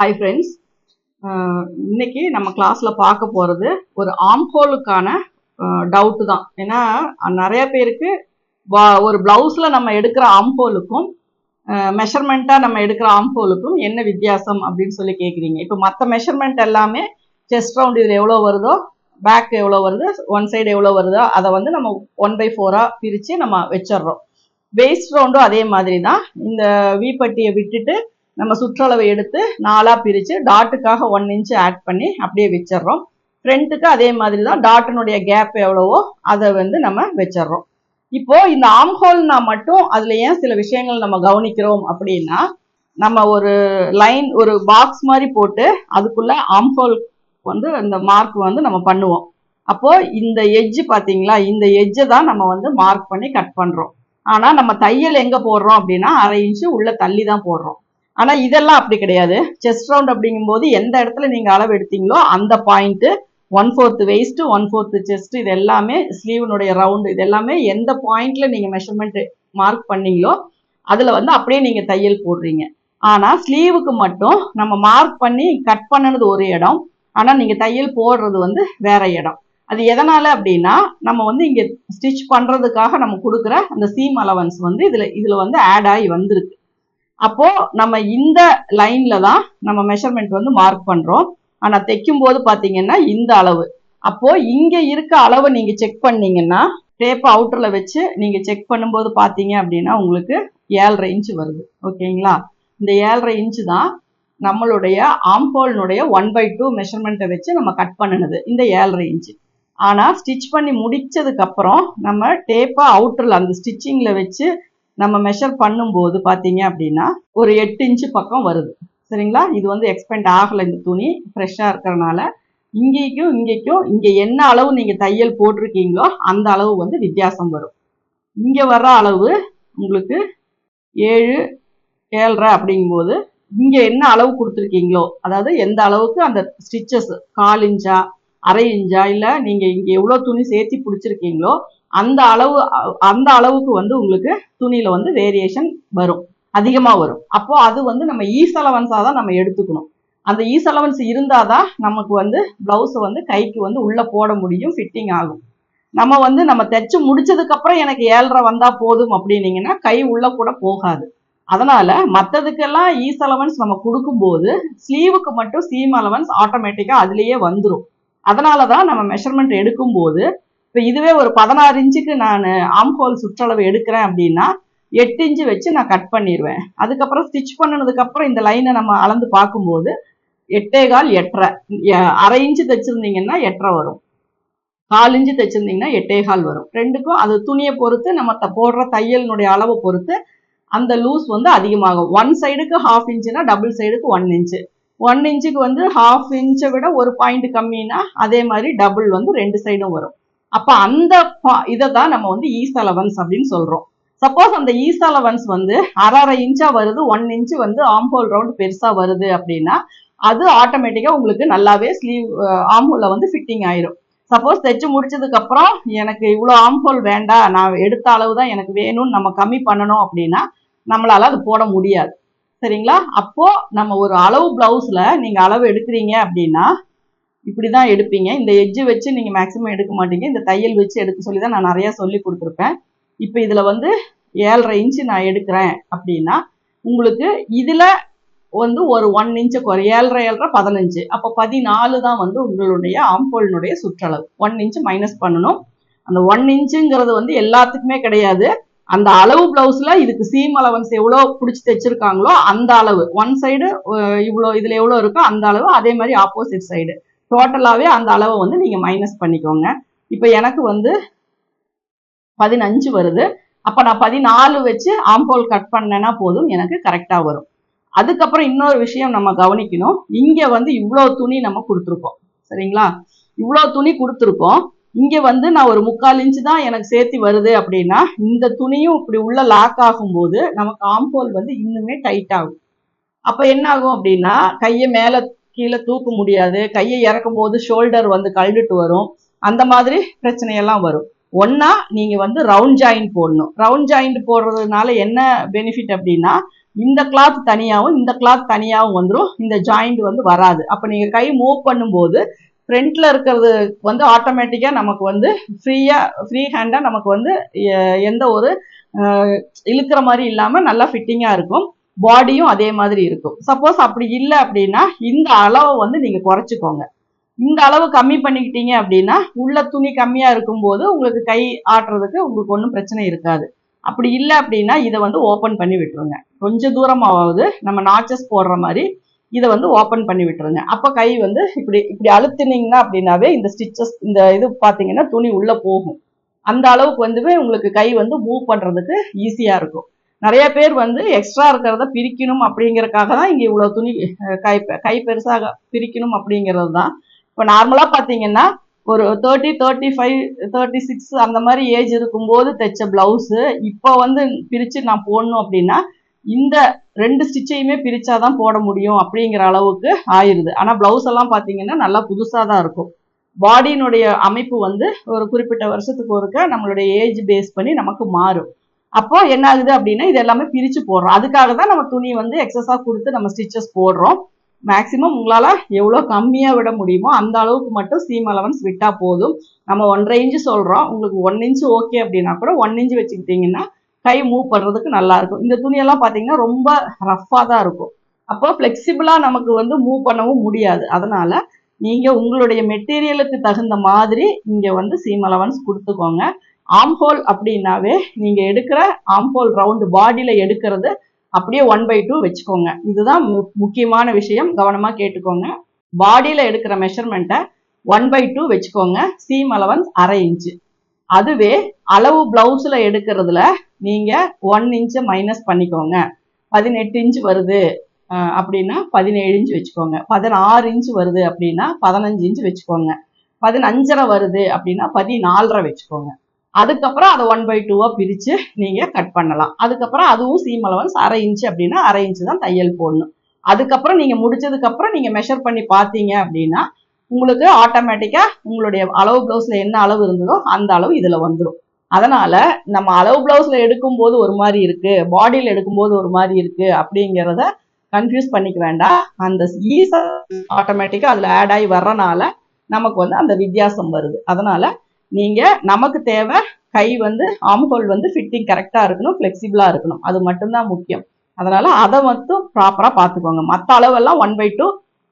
Hi friends, இன்னைக்கு நம்ம கிளாஸில் பார்க்க போகிறது ஒரு ஆம்ஹோலுக்கான டவுட்டு தான். ஏன்னா நிறைய பேருக்கு ஒரு ப்ளவுஸில் நம்ம எடுக்கிற ஆம்ஹோலுக்கும் மெஷர்மெண்ட்டாக நம்ம எடுக்கிற ஆம்ஹோலுக்கும் என்ன வித்தியாசம் அப்படின்னு சொல்லி கேட்குறீங்க. இப்போ மற்ற மெஷர்மெண்ட் எல்லாமே செஸ்ட் ரவுண்ட் இதில் எவ்வளோ வருதோ, பேக் எவ்வளோ வருது, ஒன் சைடு எவ்வளோ வருதோ அதை வந்து நம்ம 1/4 பிரித்து நம்ம வச்சிடுறோம். வேஸ்ட் ரவுண்டும் அதே மாதிரி தான். இந்த வீப்பட்டியை விட்டுட்டு நம்ம சுற்றளவை எடுத்து 4 பிரித்து டாட்டுக்காக 1 இன்ச் ஆட் பண்ணி அப்படியே வச்சிடறோம். ஃப்ரண்ட்டுக்கு அதே மாதிரி தான், டாட்டினுடைய கேப் எவ்வளவோ அதை வந்து நம்ம வச்சிடறோம். இப்போ இந்த ஆம்ஹோல்னா மட்டும் அதுல ஏன் சில விஷயங்கள் நம்ம கவனிக்கிறோம் அப்படின்னா, நம்ம ஒரு லைன் ஒரு பாக்ஸ் மாதிரி போட்டு அதுக்குள்ள ஆம்ஹோல் வந்து இந்த மார்க் வந்து நம்ம பண்ணுவோம். அப்போ இந்த எட்ஜ் பாத்தீங்களா, இந்த எட்ஜை தான் நம்ம வந்து மார்க் பண்ணி கட் பண்றோம். ஆனா நம்ம தையல் எங்க போடுறோம் அப்படின்னா 1/2 இன்ச்சு உள்ள தள்ளி தான் போடுறோம். ஆனா இதெல்லாம் அப்படி கிடையாது. செஸ்ட் ரவுண்ட் அப்படிங்கும் போது எந்த இடத்துல நீங்க அளவு எடுத்தீங்களோ அந்த பாயிண்ட் 1/4 வெயிஸ்ட் 1/4 செஸ்ட், இது எல்லாமே ஸ்லீவனுடைய ரவுண்ட், இது எல்லாமே எந்த பாயிண்ட்ல நீங்க மெஷர்மெண்ட் மார்க் பண்ணீங்களோ அதுல வந்து அப்படியே நீங்க தையல் போடுறீங்க. ஆனா ஸ்லீவுக்கு மட்டும் நம்ம மார்க் பண்ணி கட் பண்ணது ஒரு இடம், ஆனா நீங்க தையல் போடுறது வந்து வேற இடம். அது எதனால அப்படின்னா, நம்ம வந்து இங்க ஸ்டிச் பண்றதுக்காக நம்ம கொடுக்குற அந்த சீம் அலவன்ஸ் வந்து இதுல வந்து ஆட் ஆகி வந்திருக்கு. அப்போ நம்ம இந்த லைன்ல தான் நம்ம மெஷர்மெண்ட் வந்து மார்க் பண்றோம். ஆனா தைக்கும் போது பாத்தீங்கன்னா இந்த அளவு. அப்போ இங்க இருக்க அளவை நீங்க செக் பண்ணீங்கன்னா, டேப் அவுட்டர்ல வச்சு நீங்க செக் பண்ணும்போது பாத்தீங்க அப்படின்னா உங்களுக்கு 7.5 இன்ச் வருது. ஓகேங்களா? இந்த 7.5 இன்ச் தான் நம்மளுடைய ஆம்ஹோல்னுடைய 1/2 மெஷர்மெண்ட்டை வச்சு நம்ம கட் பண்ணினது இந்த 7.5 இன்ச். ஆனா ஸ்டிச் பண்ணி முடிச்சதுக்கு அப்புறம் நம்ம டேப்பை அவுட்டர்ல அந்த ஸ்டிச்சிங்ல வச்சு நம்ம மெஷர் பண்ணும்போது பாத்தீங்க அப்படின்னா ஒரு 8 இன்ச்சு பக்கம் வருது. சரிங்களா? இது வந்து எக்ஸ்பெண்ட் ஆகலை, இந்த துணி ஃப்ரெஷ்ஷா இருக்கிறதுனால. இங்கேயும் இங்க என்ன அளவு நீங்க தையல் போட்டிருக்கீங்களோ அந்த அளவு வந்து வித்தியாசம் வரும். இங்க வர்ற அளவு உங்களுக்கு 7, 7.5 அப்படிங்கும்போது இங்க என்ன அளவு கொடுத்துருக்கீங்களோ, அதாவது எந்த அளவுக்கு அந்த ஸ்டிச்சஸ் 1/4 இன்ச்சா 1/2 இன்ச்சா இல்ல நீங்க இங்க எவ்வளவு துணி சேர்த்தி பிடிச்சிருக்கீங்களோ அந்த அளவுக்கு வந்து உங்களுக்கு துணியில வந்து வேரியேஷன் வரும், அதிகமா வரும். அப்போ அது வந்து நம்ம ஈஸ் அலவன்ஸா தான் நம்ம எடுத்துக்கணும். அந்த ஈஸ் அலவன்ஸ் இருந்தாதான் நமக்கு வந்து பிளவுஸ் வந்து கைக்கு வந்து உள்ள போட முடியும், ஃபிட்டிங் ஆகும். நம்ம வந்து நம்ம தைச்சு முடிச்சதுக்கு அப்புறம் எனக்கு 7.5 வந்தா போதும் அப்படின்னீங்கன்னா கை உள்ள கூட போகாது. அதனால மற்றதுக்கெல்லாம் ஈஸ் அலவன்ஸ் நம்ம கொடுக்கும்போது ஸ்லீவுக்கு மட்டும் சீம் அலவன்ஸ் ஆட்டோமேட்டிக்கா அதுலயே வந்துடும். அதனாலதான் நம்ம மெஷர்மெண்ட் எடுக்கும்போது, இப்போ இதுவே ஒரு 16 இன்ச்சுக்கு நான் ஆம்ஹோல் சுற்றளவு எடுக்கிறேன் அப்படின்னா 8 இன்ச்சு வச்சு நான் கட் பண்ணிடுவேன். அதுக்கப்புறம் ஸ்டிச் பண்ணதுக்கு அப்புறம் இந்த லைனை நம்ம அளந்து பார்க்கும்போது 8.25 8.5, 1/2 இன்ச்சு தைச்சிருந்தீங்கன்னா 8.5 வரும், 1/4 இன்ச்சு தைச்சிருந்தீங்கன்னா 8.25 வரும். ரெண்டுக்கும் அது துணியை பொறுத்து நம்ம போடுற தையலினுடைய அளவை பொறுத்து அந்த லூஸ் வந்து அதிகமாகும். ஒன் சைடுக்கு 1/2 இன்ச்சுனா டபுள் சைடுக்கு 1 இன்ச்சு, 1 இன்ச்சுக்கு வந்து 1/2 இன்ச்சை விட ஒரு பாயிண்ட் கம்மினா அதே மாதிரி டபுள் வந்து 2 சைடும் வரும். அப்ப அந்த இதை தான் நம்ம வந்து ஈஸ் அலவன்ஸ் அப்படின்னு சொல்றோம். சப்போஸ் அந்த ஈஸ் அலவன்ஸ் வந்து 1/2 இன்ச்சா வருது, 1 இன்ச்சு வந்து ஆம்ஹோல் ரவுண்ட் பெருசா வருது அப்படின்னா அது ஆட்டோமேட்டிக்கா உங்களுக்கு நல்லாவே ஸ்லீவ் ஆம்ஹோல்ல வந்து ஃபிட்டிங் ஆயிரும். சப்போஸ் தைச்சு முடிச்சதுக்கு அப்புறம் எனக்கு இவ்வளவு ஆம்ஹோல் வேண்டாம், நான் எடுத்த அளவு தான் எனக்கு வேணும்னு நம்ம கம்மி பண்ணணும் அப்படின்னா நம்மளால அது போட முடியாது. சரிங்களா? அப்போ நம்ம ஒரு அளவு பிளவுஸ்ல நீங்க அளவு எடுக்கிறீங்க அப்படின்னா இப்படிதான் எடுப்பீங்க. இந்த எட்ஜ் வச்சு நீங்க மேக்சிமம் எடுக்க மாட்டீங்க, இந்த தையல் வச்சு எடுக்க சொல்லி தான் நான் நிறைய சொல்லி கொடுத்துருப்பேன். இப்போ இதுல வந்து 7.5 இன்ச்சு நான் எடுக்கிறேன் அப்படின்னா உங்களுக்கு இதுல வந்து ஒரு 1 இன்ச்சு 7.5 15, அப்போ 14 தான் வந்து உங்களுடைய ஆம்ஹோலினுடைய சுற்றளவு. 1 இன்ச்சு மைனஸ் பண்ணணும். அந்த 1 இன்ச்சுங்கிறது வந்து எல்லாத்துக்குமே கிடையாது. அந்த அளவு பிளவுஸ்ல இதுக்கு சீம் அலவன்ஸ் எவ்வளவு பிடிச்சி தைச்சிருக்காங்களோ அந்த அளவு, ஒன் சைடு இவ்வளோ இதுல எவ்வளவு இருக்கோ அந்த அளவு, அதே மாதிரி ஆப்போசிட் சைடு டோட்டலாவே அந்த அளவை வந்து நீங்க மைனஸ் பண்ணிக்கோங்க. இப்ப எனக்கு வந்து 15 வருது. அப்ப நான் 14 வச்சு ஆம்ஹோல் கட் பண்ணேன்னா போதும், எனக்கு கரெக்டா வரும். அதுக்கப்புறம் இன்னொரு விஷயம் நம்ம கவனிக்கணும். இங்க வந்து இவ்வளவு துணி நம்ம கொடுத்துருக்கோம். சரிங்களா? இவ்வளவு துணி கொடுத்துருக்கோம். இங்க வந்து நான் ஒரு 3/4 இன்ச்சு தான் எனக்கு சேர்த்து வருது அப்படின்னா இந்த துணியும் இப்படி உள்ள லாக் ஆகும்போது நமக்கு ஆம்ஹோல் வந்து இன்னுமே டைட் ஆகும். அப்ப என்ன ஆகும் அப்படின்னா கையை மேல கீழே தூக்க முடியாது, கையை இறக்கும் போது ஷோல்டர் வந்து கழண்டுட்டு வரும், அந்த மாதிரி பிரச்சனையெல்லாம் வரும். ஒன்னா நீங்க வந்து ரவுண்ட் ஜாயிண்ட் போடணும். ரவுண்ட் ஜாயிண்ட் போடுறதுனால என்ன பெனிஃபிட் அப்படின்னா இந்த கிளாத் தனியாகவும் இந்த கிளாத் தனியாகவும் வந்துடும். இந்த ஜாயிண்ட் வந்து வராது. அப்போ நீங்கள் கை மூவ் பண்ணும்போது ஃப்ரண்ட்ல இருக்கிறது வந்து ஆட்டோமேட்டிக்காக நமக்கு வந்து ஃப்ரீ ஹேண்டாக நமக்கு வந்து எந்த ஒரு இழுக்கிற மாதிரி இல்லாமல் நல்லா ஃபிட்டிங்காக இருக்கும். பாடியும் அதே மாதிரி இருக்கும். சப்போஸ் அப்படி இல்லை அப்படின்னா இந்த அளவை வந்து நீங்கள் குறைச்சிக்கோங்க. இந்த அளவு கம்மி பண்ணிக்கிட்டீங்க அப்படின்னா உள்ள துணி கம்மியாக இருக்கும்போது உங்களுக்கு கை ஆட்டுறதுக்கு உங்களுக்கு ஒன்றும் பிரச்சனை இருக்காது. அப்படி இல்லை அப்படின்னா இதை வந்து ஓப்பன் பண்ணி விட்டுருங்க. கொஞ்சம் தூரமாவது நம்ம நாச்சஸ் போடுற மாதிரி இதை வந்து ஓப்பன் பண்ணி விட்டுருங்க. அப்போ கை வந்து இப்படி இப்படி அழுத்தினீங்கன்னா அப்படின்னாவே இந்த ஸ்டிச்சஸ் இந்த இது பார்த்தீங்கன்னா துணி உள்ளே போகும். அந்த அளவுக்கு வந்து உங்களுக்கு கை வந்து மூவ் பண்ணுறதுக்கு ஈஸியாக இருக்கும். நிறைய பேர் வந்து எக்ஸ்ட்ரா இருக்கிறத பிரிக்கணும் அப்படிங்கிறதுக்காக தான் இங்கே இவ்வளோ துணி கை பெருசாக பிரிக்கணும் அப்படிங்கிறது தான். இப்போ நார்மலாக பார்த்தீங்கன்னா ஒரு 30, 35, 36 அந்த மாதிரி ஏஜ் இருக்கும்போது தைச்ச பிளவுஸு இப்போ வந்து பிரித்து நான் போடணும் அப்படின்னா இந்த 2 ஸ்டிச்சையுமே பிரிச்சாதான் போட முடியும் அப்படிங்கிற அளவுக்கு ஆயிடுது. ஆனால் பிளவுஸ் எல்லாம் பார்த்தீங்கன்னா நல்லா புதுசாக தான் இருக்கும். பாடியினுடைய அமைப்பு வந்து ஒரு குறிப்பிட்ட வருஷத்துக்கு ஒருக்க நம்மளுடைய ஏஜ் பேஸ் பண்ணி நமக்கு மாறும். அப்போ என்ன ஆகுது அப்படின்னா இது எல்லாமே பிரித்து போடுறோம். அதுக்காக தான் நம்ம துணி வந்து எக்ஸஸாக கொடுத்து நம்ம ஸ்டிச்சஸ் போடுறோம். மேக்ஸிமம் உங்களால் எவ்வளோ கம்மியாக விட முடியுமோ அந்த அளவுக்கு மட்டும் சீம் அலவன்ஸ் விட்டால் போதும். நம்ம 1.5 இன்ச்சு சொல்கிறோம், உங்களுக்கு 1 இன்ச்சு ஓகே அப்படின்னா கூட 1 இன்ச்சு வச்சுக்கிட்டிங்கன்னா கை மூவ் பண்ணுறதுக்கு நல்லா இருக்கும். இந்த துணியெல்லாம் பார்த்தீங்கன்னா ரொம்ப ரஃப்பாக தான் இருக்கும். அப்போ ஃப்ளெக்சிபிளாக நமக்கு வந்து மூவ் பண்ணவும் முடியாது. அதனால் நீங்கள் உங்களுடைய மெட்டீரியலுக்கு தகுந்த மாதிரி இங்கே வந்து சீம் அலவன்ஸ் கொடுத்துக்கோங்க. ஆம்ஹோல் அப்படின்னாவே நீங்கள் எடுக்கிற ஆம்ஹோல் ரவுண்டு பாடியில் எடுக்கிறது அப்படியே 1/2 வச்சுக்கோங்க. இதுதான் முக்கியமான விஷயம், கவனமாக கேட்டுக்கோங்க. பாடியில் எடுக்கிற மெஷர்மெண்ட்டை 1/2 வச்சுக்கோங்க. Seam allowance 1/2 inch. அதுவே அளவு பிளவுஸில் எடுக்கிறதுல நீங்கள் 1 இன்ச்சை மைனஸ் பண்ணிக்கோங்க. 18 இன்ச்சு வருது அப்படின்னா 17 இன்ச்சு வச்சுக்கோங்க. 16 இன்ச்சு வருது அப்படின்னா 15 இன்ச்சு வச்சுக்கோங்க. 15.5 வருது அப்படின்னா 14.5 வச்சுக்கோங்க. அதுக்கப்புறம் அதை 1/2 பிரித்து நீங்கள் கட் பண்ணலாம். அதுக்கப்புறம் அதுவும் சீம் அலவன்ஸ் 1/2 இன்ச்சு அப்படின்னா 1/2 இன்ச்சு தான் தையல் போடணும். அதுக்கப்புறம் நீங்கள் முடிச்சதுக்கப்புறம் நீங்கள் மெஷர் பண்ணி பார்த்தீங்க அப்படின்னா உங்களுக்கு ஆட்டோமேட்டிக்காக உங்களுடைய அளவு ப்ளவுஸில் என்ன அளவு இருந்ததோ அந்த அளவு இதில் வந்துடும். அதனால் நம்ம அளவு ப்ளவுஸில் எடுக்கும்போது ஒரு மாதிரி இருக்குது, பாடியில் எடுக்கும்போது ஒரு மாதிரி இருக்குது அப்படிங்கிறத கன்ஃபியூஸ் பண்ணிக்க வேண்டாம். அந்த ஆட்டோமேட்டிக்காக அதில் ஆட் ஆகி வர்றனால நமக்கு வந்து அந்த வித்தியாசம் வருது. அதனால் நீங்கள் நமக்கு தேவை கை வந்து ஆம்ஹோல் வந்து ஃபிட்டிங் கரெக்டாக இருக்கணும், ஃப்ளெக்சிபிளாக இருக்கணும். அது மட்டும்தான் முக்கியம். அதனால் அதை மட்டும் ப்ராப்பராக பார்த்துக்கோங்க. மற்ற அளவெல்லாம் 1/2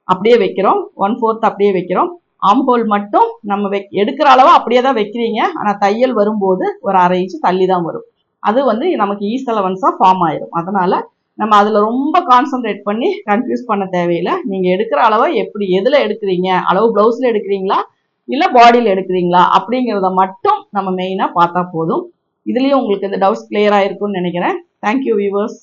அப்படியே வைக்கிறோம், 1/4 அப்படியே வைக்கிறோம். ஆம்ஹோல் மட்டும் நம்ம எடுக்கிற அளவை அப்படியே தான் வைக்கிறீங்க. ஆனால் தையல் வரும்போது ஒரு 1/2 இன்ச்சு தள்ளி தான் வரும். அது வந்து நமக்கு ஈஸ் அலவன்ஸாக ஃபார்ம் ஆயிடும். அதனால் நம்ம அதில் ரொம்ப கான்சன்ட்ரேட் பண்ணி கன்ஃபியூஸ் பண்ண தேவையில்லை. நீங்கள் எடுக்கிற அளவை எதில் எடுக்கிறீங்க, அளவு ப்ளவுஸில் எடுக்கிறீங்களா இல்லை பாடியில் எடுக்கிறீங்களா அப்படிங்கிறத மட்டும் நம்ம மெயினாக பார்த்தா போதும். இதுலேயும் உங்களுக்கு இந்த டவுட்ஸ் கிளியர் ஆகிருக்கும்னு நினைக்கிறேன். Thank you viewers.